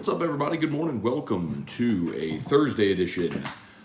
What's up, everybody? Good morning. Welcome to a Thursday edition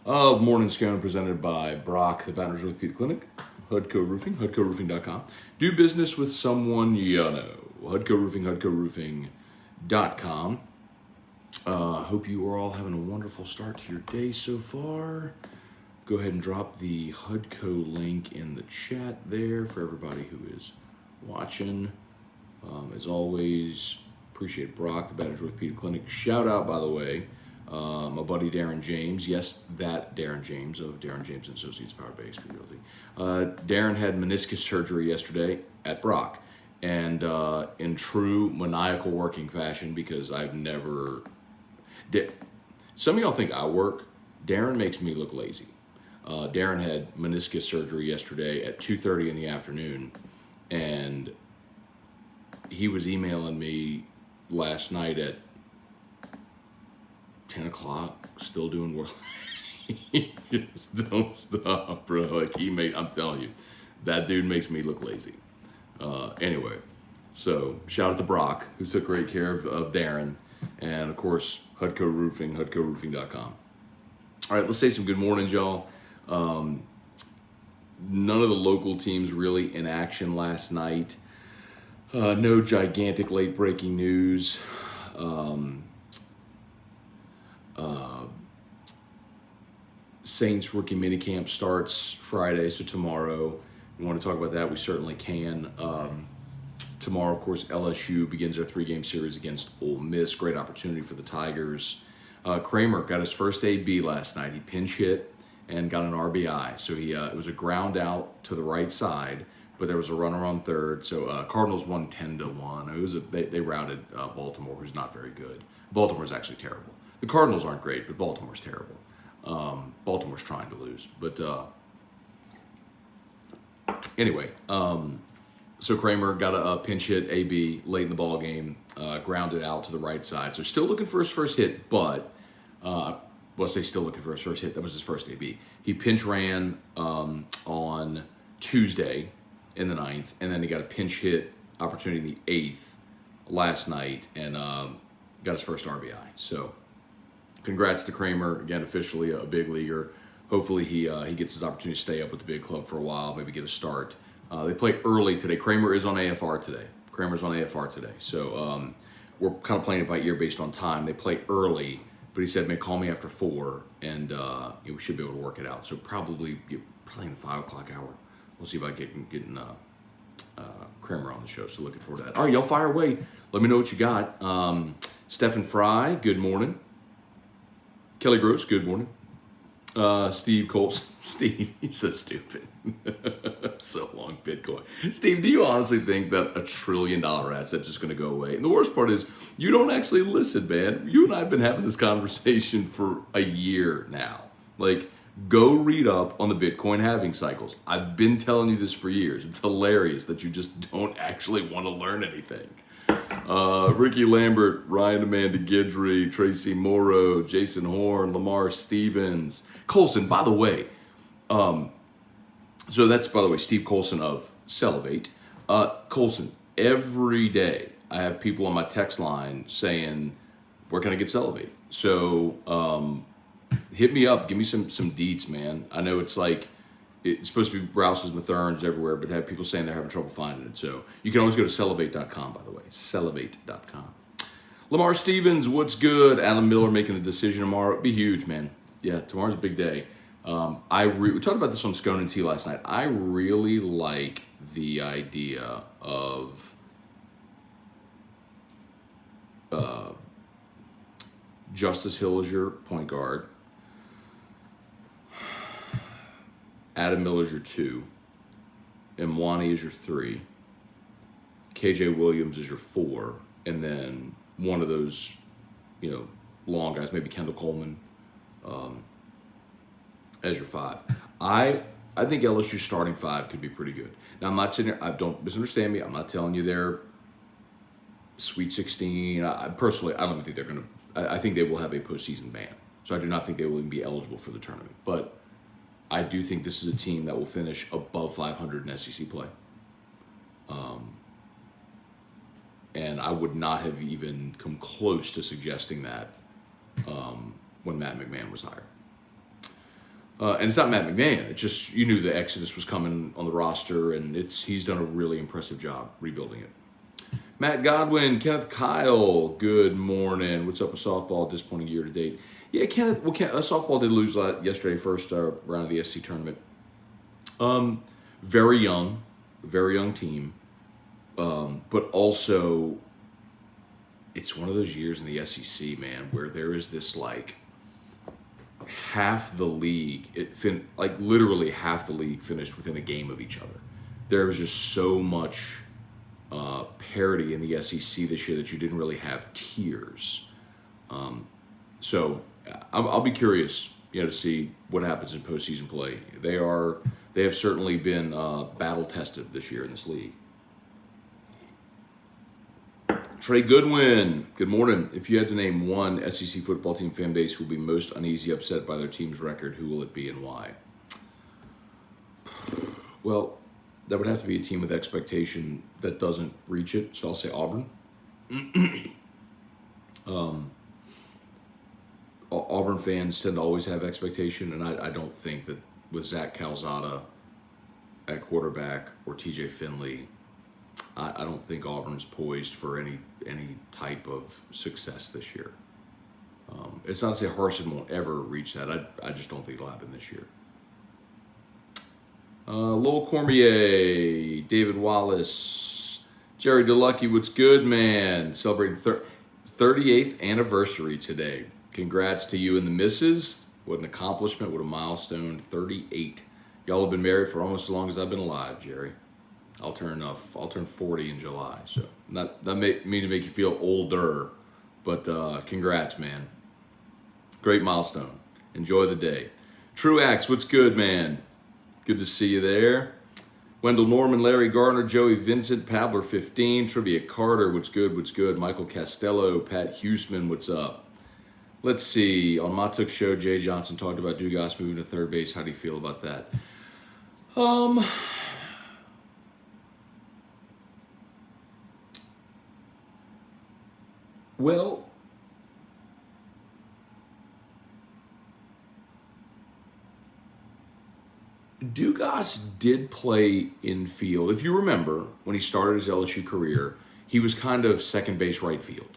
of Morning Scone presented by Brock, the Baton Rouge Orthopedic Clinic, Hudco Roofing, HudcoRoofing.com. Do business with someone you know. Hudco Roofing, HudcoRoofing.com. Hope you are all having a wonderful start to your day so far. Go ahead and drop the Hudco link in the chat there for everybody who is watching. As always, appreciate Brock, the Baton Rouge Orthopedic Clinic. Shout out, by the way, my buddy Darren James. Yes, that Darren James of Darren James and Associates Powered by XP Realty. Darren had meniscus surgery yesterday at Brock, and in true maniacal working fashion, because I've never did. Some of y'all think I work. Darren makes me look lazy. Darren had meniscus surgery yesterday at 2:30 in the afternoon, and he was emailing me last night at 10 o'clock, still doing work. He just don't stop, bro. Like, I'm telling you, that dude makes me look lazy. Anyway, so shout out to Brock, who took great care of Darren, and of course, Hudco Roofing, HudcoRoofing.com. All right, let's say some good mornings, y'all. None of the local teams really in action last night. No gigantic late-breaking news. Saints rookie minicamp starts Friday, so tomorrow. We want to talk about that. We certainly can. Tomorrow, of course, LSU begins their 3-game series against Ole Miss. Great opportunity for the Tigers. Kramer got his first AB last night. He pinch hit and got an RBI. So it was a ground out to the right side, but there was a runner on third. So Cardinals won 10-1. They routed Baltimore, who's not very good. Baltimore's actually terrible. The Cardinals aren't great, but Baltimore's terrible. Baltimore's trying to lose. But anyway, so Kramer got a pinch hit AB late in the ball game, grounded out to the right side. So still looking for his first hit, but I say still looking for his first hit. That was his first AB. He pinch ran on Tuesday in the 9th, and then he got a pinch hit opportunity in the 8th last night, and got his first RBI. So congrats to Kramer, again, officially a big leaguer. Hopefully he gets his opportunity to stay up with the big club for a while, maybe get a start. They play early today. Kramer is on AFR today. Kramer's on AFR today. So we're kind of playing it by ear based on time. They play early, but he said, "May call me after 4, and we should be able to work it out." So probably in the 5 o'clock hour. We'll see about getting Kramer on the show. So looking forward to that. All right, y'all fire away. Let me know what you got. Stephen Fry, good morning. Kelly Gross, good morning. Steve Colson. Steve, he's so stupid. So long, Bitcoin. Steve, do you honestly think that $1 trillion asset's just going to go away? And the worst part is, you don't actually listen, man. You and I have been having this conversation for a year now. Like, go read up on the Bitcoin halving cycles. I've been telling you this for years. It's hilarious that you just don't actually want to learn anything. Ricky Lambert, Ryan Amanda Guidry, Tracy Morrow, Jason Horn, Lamar Stevens, Colson, by the way. So that's, by the way, Steve Colson of Cellivate. Colson, every day I have people on my text line saying, where can I get Cellivate? So hit me up. Give me some deets, man. I know it's supposed to be Rouse's, Matherns everywhere, but have people saying they're having trouble finding it. So you can always go to Cellivate.com, by the way. Cellivate.com. Lamar Stevens, what's good? Alan Miller making a decision tomorrow. It'd be huge, man. Yeah, tomorrow's a big day. We talked about this on Scone and Tea last night. I really like the idea of Justice Hill as your point guard, Adam Miller is your 2, Imwani is your 3, KJ Williams is your 4, and then one of those, long guys, maybe Kendall Coleman, as your 5. I think LSU's starting 5 could be pretty good. Now, I'm not sitting here, don't misunderstand me, I'm not telling you they're Sweet 16. Personally, I don't even think they're going to, I think they will have a postseason ban. So I do not think they will even be eligible for the tournament. But I do think this is a team that will finish above 500 in SEC play. And and I would not have even come close to suggesting that when Matt McMahon was hired. And it's not Matt McMahon. It's just you knew the exodus was coming on the roster, and he's done a really impressive job rebuilding it. Matt Godwin, Kenneth Kyle, good morning. What's up with softball? Disappointing year to date. Yeah, Kenneth. Well, softball did lose yesterday, first round of the SC tournament. Very young team, but also it's one of those years in the SEC, man, where there is this like half the league, literally half the league finished within a game of each other. There was just so much parity in the SEC this year that you didn't really have tiers. So I'll be curious, to see what happens in postseason play. They have certainly been battle tested this year in this league. Trey Goodwin, good morning. If you had to name one SEC football team fan base who will be most uneasy, upset by their team's record, who will it be and why? Well, that would have to be a team with expectation that doesn't reach it, so I'll say Auburn. Auburn fans tend to always have expectation, and I don't think that with Zach Calzada at quarterback or TJ Finley, I don't think Auburn's poised for any type of success this year. It's not to say Harsin won't ever reach that. I just don't think it'll happen this year. Lowell Cormier, David Wallace, Jerry DeLucky, what's good, man? Celebrating 38th anniversary today. Congrats to you and the missus. What an accomplishment, what a milestone, 38. Y'all have been married for almost as long as I've been alive, Jerry. I'll turn 40 in July, so that may mean to make you feel older, but congrats, man. Great milestone. Enjoy the day. Truax, what's good, man? Good to see you there. Wendell Norman, Larry Gardner, Joey Vincent, Pabler 15, Trivia Carter, what's good, what's good? Michael Costello, Pat Huseman, what's up? Let's see. On Matuk's show, Jay Johnson talked about Dugas moving to third base. How do you feel about that? Well, Dugas did play infield. If you remember, when he started his LSU career, he was kind of second base right field.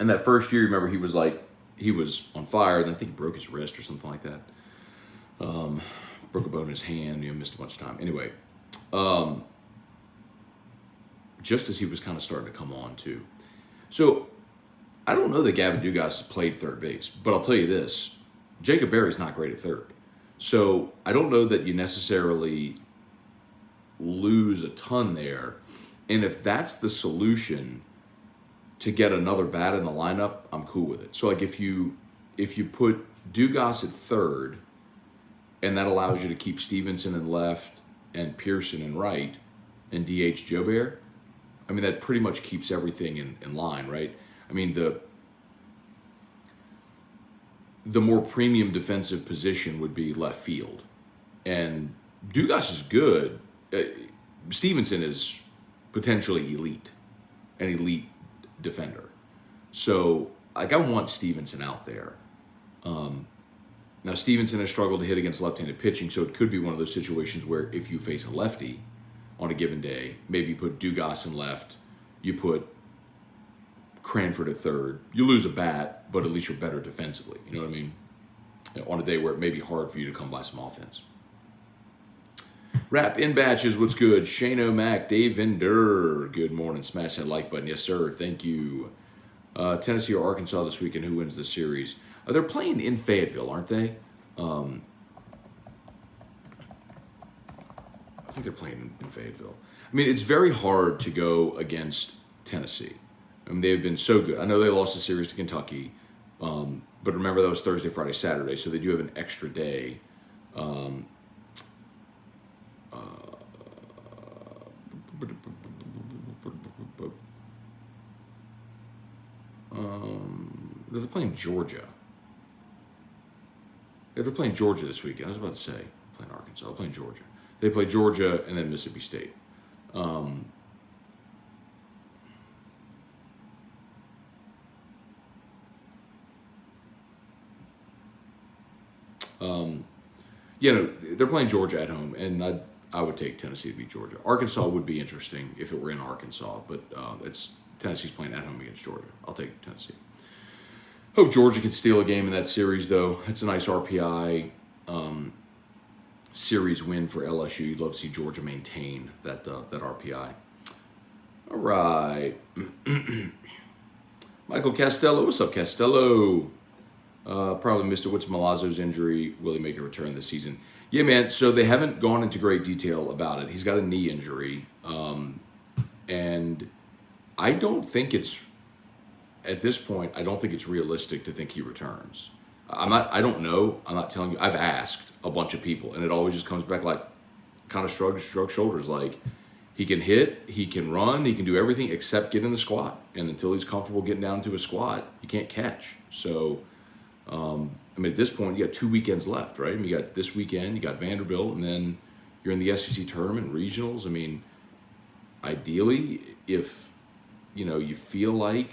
And that first year, remember, he was on fire, and I think he broke his wrist or something like that. Broke a bone in his hand, missed a bunch of time. Anyway, just as he was kind of starting to come on, too. So, I don't know that Gavin Dugas has played third base, but I'll tell you this. Jacob Berry's not great at third. So, I don't know that you necessarily lose a ton there. And if that's the solution to get another bat in the lineup, I'm cool with it. So, like, if you put Dugas at third, and that allows you to keep Stevenson in left and Pearson in right, and DH Jobert, I mean, that pretty much keeps everything in line, right? I mean, the more premium defensive position would be left field. And Dugas is good. Stevenson is potentially elite, an elite defender. So, like, I want Stevenson out there. Now, Stevenson has struggled to hit against left-handed pitching, so it could be one of those situations where if you face a lefty on a given day, maybe you put Dugas in left, you put Cranford at third. You lose a bat, but at least you're better defensively. You know what I mean? On a day where it may be hard for you to come by some offense. Rap in batches, what's good? Shane O'Mac, Dave Vender, good morning. Smash that like button. Yes, sir. Thank you. Tennessee or Arkansas this weekend. Who wins the series? They're playing in Fayetteville, aren't they? I think they're playing in Fayetteville. I mean, it's very hard to go against Tennessee. I mean, they've been so good. I know they lost the series to Kentucky, but remember that was Thursday, Friday, Saturday, so they do have an extra day. They're playing Georgia. Yeah, they're playing Georgia this weekend. I was about to say playing Arkansas. They're playing Georgia. They play Georgia and then Mississippi State. They're playing Georgia at home, and I would take Tennessee to beat Georgia. Arkansas would be interesting if it were in Arkansas, but it's Tennessee's playing at home against Georgia. I'll take Tennessee. Hope Georgia can steal a game in that series, though. It's a nice RPI series win for LSU. You'd love to see Georgia maintain that RPI. All right. Michael Castello. What's up, Castello? Probably missed it. What's Malazzo's injury? Will he make a return this season? Yeah, man. So they haven't gone into great detail about it. He's got a knee injury. And I don't think it's, at this point, I don't think it's realistic to think he returns. I don't know. I'm not telling you. I've asked a bunch of people, and it always just comes back like, kind of shrug shoulders, like, he can hit, he can run, he can do everything except get in the squat. And until he's comfortable getting down to a squat, you can't catch. So, at this point, you got 2 weekends left, right? You got this weekend, you got Vanderbilt, and then you're in the SEC tournament, regionals. Ideally, if, you feel like,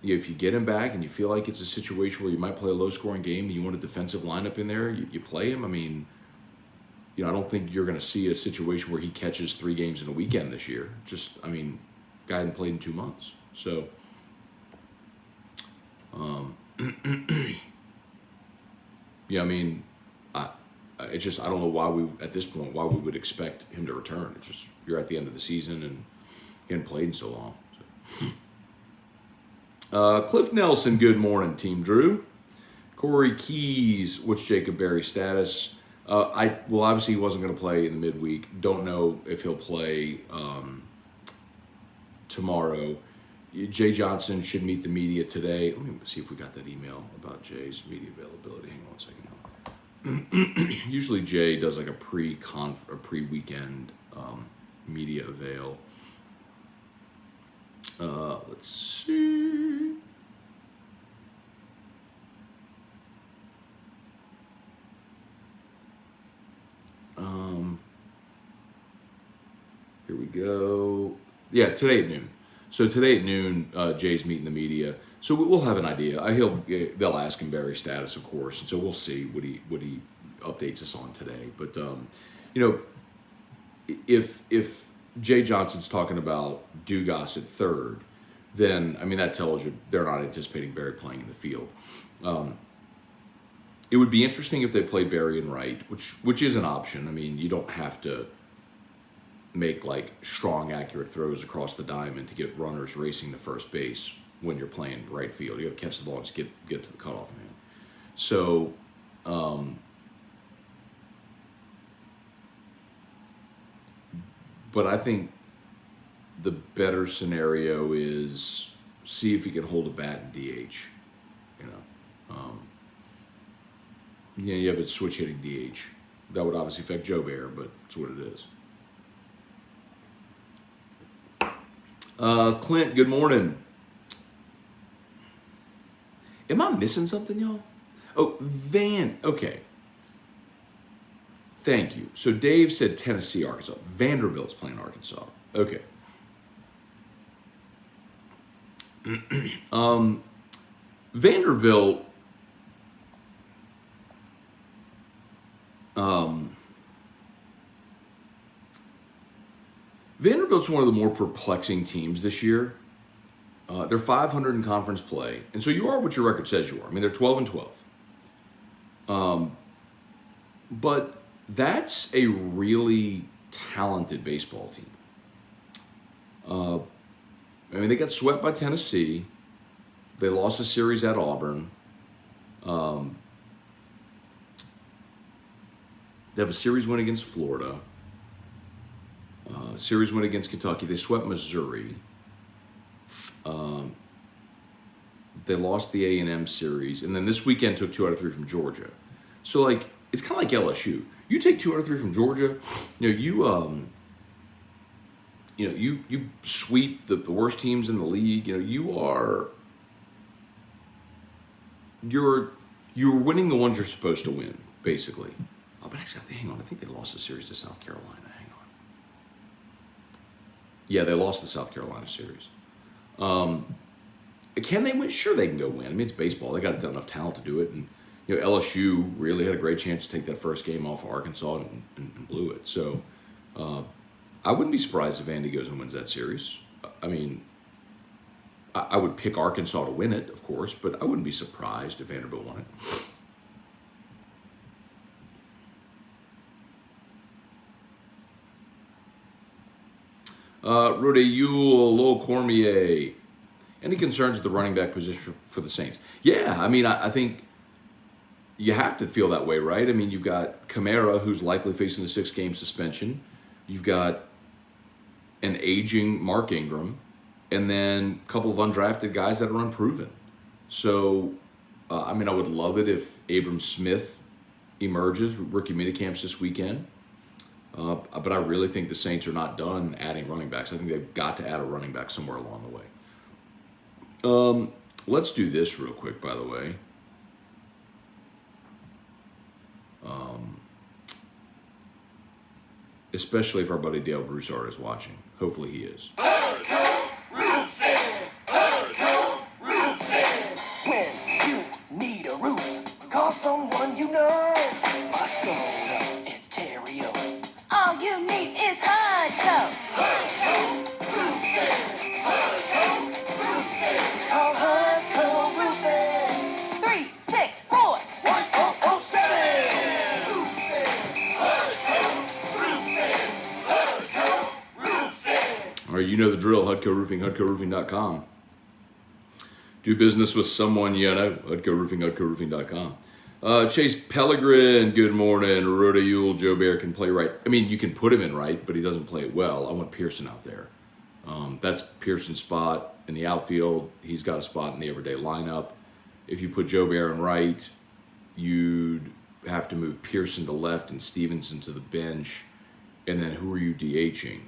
if you get him back and you feel like it's a situation where you might play a low-scoring game and you want a defensive lineup in there, you play him. I don't think you're going to see a situation where he catches 3 games in a weekend this year. Guy hadn't played in 2 months. So, it's just, I don't know at this point, why we would expect him to return. It's just, you're at the end of the season and he hadn't played in so long. So. Cliff Nelson, good morning, Team Drew. Corey Keys, what's Jacob Berry's status? Obviously he wasn't going to play in the midweek. Don't know if he'll play tomorrow. Jay Johnson should meet the media today. Let me see if we got that email about Jay's media availability. Hang on 1 second. Usually Jay does like a pre-weekend media avail. Let's see. Here we go. Yeah, today at noon. So today at noon, Jay's meeting the media. So we'll have an idea. They'll ask him Barry's status, of course, and so we'll see what he updates us on today. But if Jay Johnson's talking about Dugas at third, then that tells you they're not anticipating Barry playing in the field. It would be interesting if they played Barry in right, which is an option. You don't have to make like strong, accurate throws across the diamond to get runners racing to first base when you're playing right field. You got to catch the ball and just get to the cutoff man. So, but I think the better scenario is see if he can hold a bat in DH. You have a switch hitting DH. That would obviously affect Joe Bear, but it's what it is. Clint, good morning. Am I missing something, y'all? Oh, okay. Thank you. So Dave said Tennessee, Arkansas. Vanderbilt's playing Arkansas. Okay. Vanderbilt, Vanderbilt's one of the more perplexing teams this year. They're 500 in conference play, and so you are what your record says you are. They're 12-12. But that's a really talented baseball team. They got swept by Tennessee. They lost a series at Auburn. They have a series win against Florida. Series win against Kentucky. They swept Missouri. They lost the A&M series, and then this weekend took 2 out of 3 from Georgia. So it's kind of like LSU. You take 2 out of 3 from Georgia, you sweep the worst teams in the league. You're winning the ones you're supposed to win, basically. Oh, but actually, hang on. I think they lost the series to South Carolina. Hang on. Yeah, they lost the South Carolina series. Can they win? Sure, they can go win. It's baseball. They got enough talent to do it. And LSU really had a great chance to take that first game off of Arkansas and blew it. So I wouldn't be surprised if Vandy goes and wins that series. I mean, I would pick Arkansas to win it, of course, but I wouldn't be surprised if Vanderbilt won it. Rode Yule, Lowell Cormier. Any concerns with the running back position for the Saints? Yeah, I mean, I think you have to feel that way, right? I mean, you've got Kramer, who's likely facing a 6-game suspension. You've got an aging Mark Ingram, and then a couple of undrafted guys that are unproven. So, I mean, I would love it if Abram Smith emerges, rookie minicamps this weekend. But I really think the Saints are not done adding running backs. I think they've got to add a running back somewhere along the way. Let's do this real quick, by the way. Especially if our buddy Dale Broussard is watching. Hopefully he is. When you need a roof, call someone you know. Scone, Ontario. All you need is Hudco. Call Hudco Roofing. 364-1007. All right, you know the drill. Hudco Roofing, HudcoRoofing.com. Do business with someone you know. Hudco Roofing, HudcoRoofing.com. Chase Pellegrin, good morning. Rhoda Yule, Joe Bear can play right. I mean, you can put him in right, but he doesn't play it well. I want Pearson out there. That's Pearson's spot in the outfield. He's got a spot in the everyday lineup. If you put Joe Bear in right, you'd have to move Pearson to left and Stevenson to the bench. And then who are you DHing?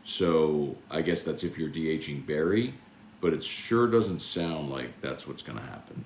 So I guess that's if you're DHing Barry, but it sure doesn't sound like that's what's going to happen.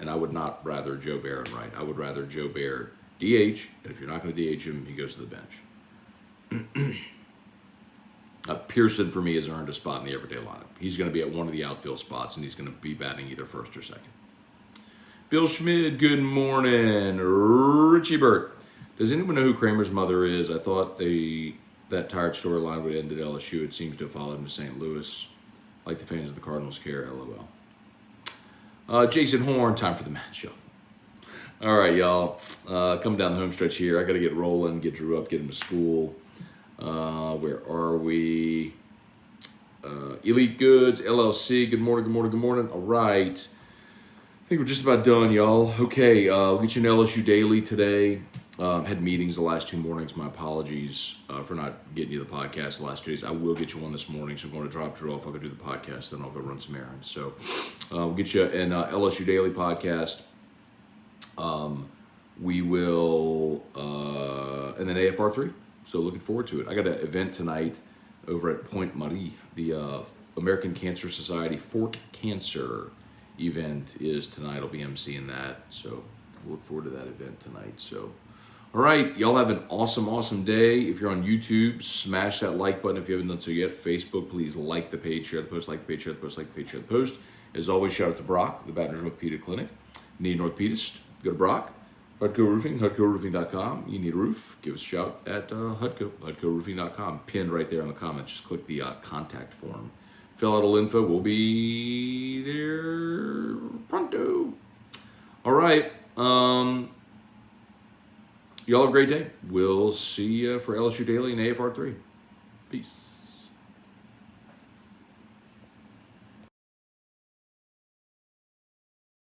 And I would not rather Joe Bear in right. I would rather Joe Bear DH, and if you're not going to DH him, he goes to the bench. Pearson, for me, has earned a spot in the everyday lineup. He's going to be at one of the outfield spots, and he's going to be batting either first or second. Bill Schmidt, good morning. Richie Burt, does anyone know who Kramer's mother is? I thought that tired storyline would end at LSU. It seems to have followed him to St. Louis. Like the fans of the Cardinals care, LOL. Jason Horn, time for the matchup. All right, y'all. Coming down the home stretch here. I got to get rolling, get Drew up, get him to school. Where are we? Elite Goods, LLC. Good morning, good morning, good morning. All right. I think we're just about done, y'all. Okay, we'll get you an LSU Daily today. Had meetings the last 2 mornings. My apologies for not getting you the podcast the last 2 days. I will get you one this morning, so I'm going to drop Drew off. I'll go do the podcast, then I'll go run some errands. So we'll get you an LSU Daily podcast. We will, and then AFR 3. So looking forward to it. I got an event tonight over at Pointe Marie. The American Cancer Society Fork Cancer event is tonight. I'll be emceeing that. So we'll look forward to that event tonight. So, all right, y'all have an awesome, awesome day. If you're on YouTube, smash that like button if you haven't done so yet. Facebook, please like the page, share the post, like the page, share the post, like the page, share the post. As always, shout out to Brock, the Baton Rouge Orthopedic Clinic. Need an orthopedist? Go to Brock. Hudco Roofing, HudcoRoofing.com. You need a roof? Give us a shout at Hudco, HudcoRoofing.com. Pinned right there in the comments. Just click the contact form. Fill out all info. We'll be there pronto. All right. Y'all have a great day. We'll see you for LSU Daily and AFR 3. Peace.